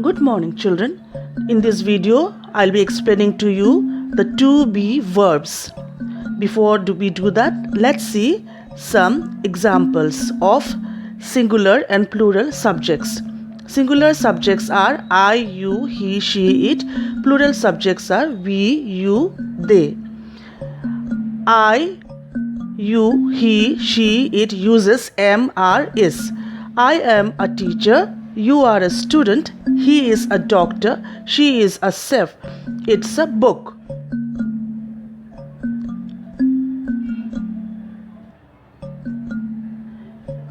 Good morning, children. In this video, I'll be explaining to you the to be verbs. Before we do that, let's see some examples of singular and plural subjects. Singular subjects are I, you, he, she, it. Plural subjects are we, you, they. I, you, he, she, it uses am, are, is. I am a teacher. You are a student. He is a doctor. She is a chef. It's a book.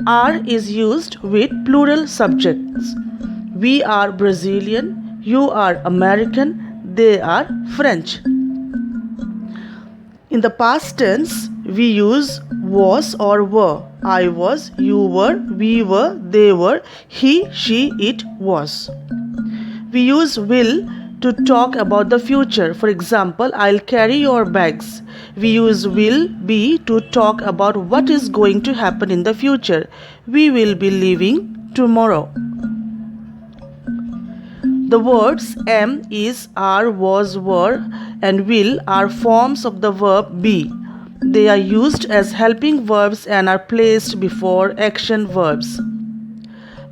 Are is used with plural subjects. We are Brazilian. You are American. They are French. In the past tense, we use was or were. I was, you were, we were, they were, he, she, it was. We use will to talk about the future. For example, I'll carry your bags. We use will be to talk about what is going to happen in the future. We will be leaving tomorrow. The words am, is, are, was, were, and will are forms of the verb be. They are used as helping verbs and are placed before action verbs.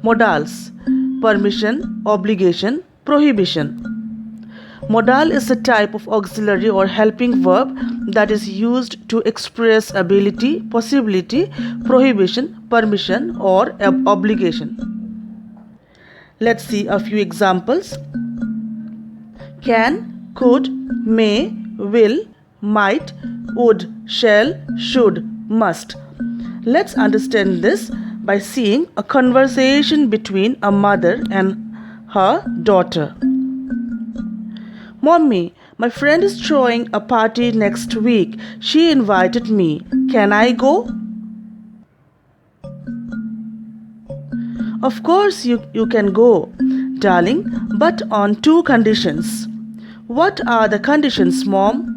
Modals: permission, obligation, prohibition. Modal is a type of auxiliary or helping verb that is used to express ability, possibility, prohibition, permission, or obligation. Let's see a few examples. Can, could, may, will, might, would, shall, should, must. Let's understand this by seeing a conversation between a mother and her daughter. Mommy, my friend is throwing a party next week. She invited me. Can I go? Of course you can go, darling, but on two conditions. What are the conditions, Mom?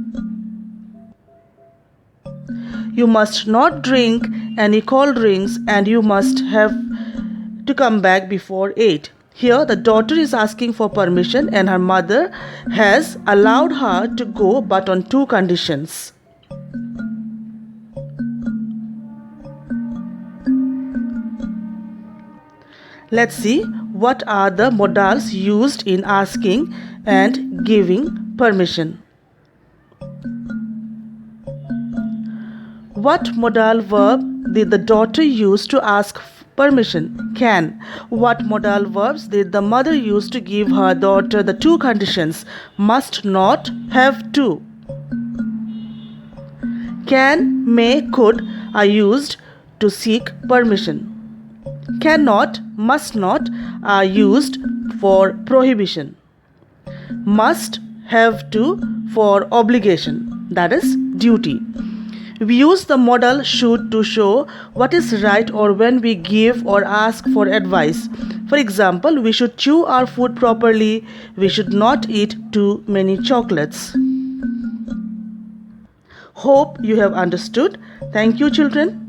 You must not drink any cold drinks and you must have to come back before 8. Here the daughter is asking for permission and her mother has allowed her to go but on two conditions. Let's see what are the modals used in asking and giving permission. What modal verb did the daughter use to ask permission? Can. What modal verbs did the mother use to give her daughter the two conditions? Must not, have to. Can, may, could are used to seek permission. Cannot, must not are used for prohibition. Must, have to for obligation, that is duty. We use the modal should to show what is right or when we give or ask for advice. For example, we should chew our food properly. We should not eat too many chocolates. Hope you have understood. Thank you, children.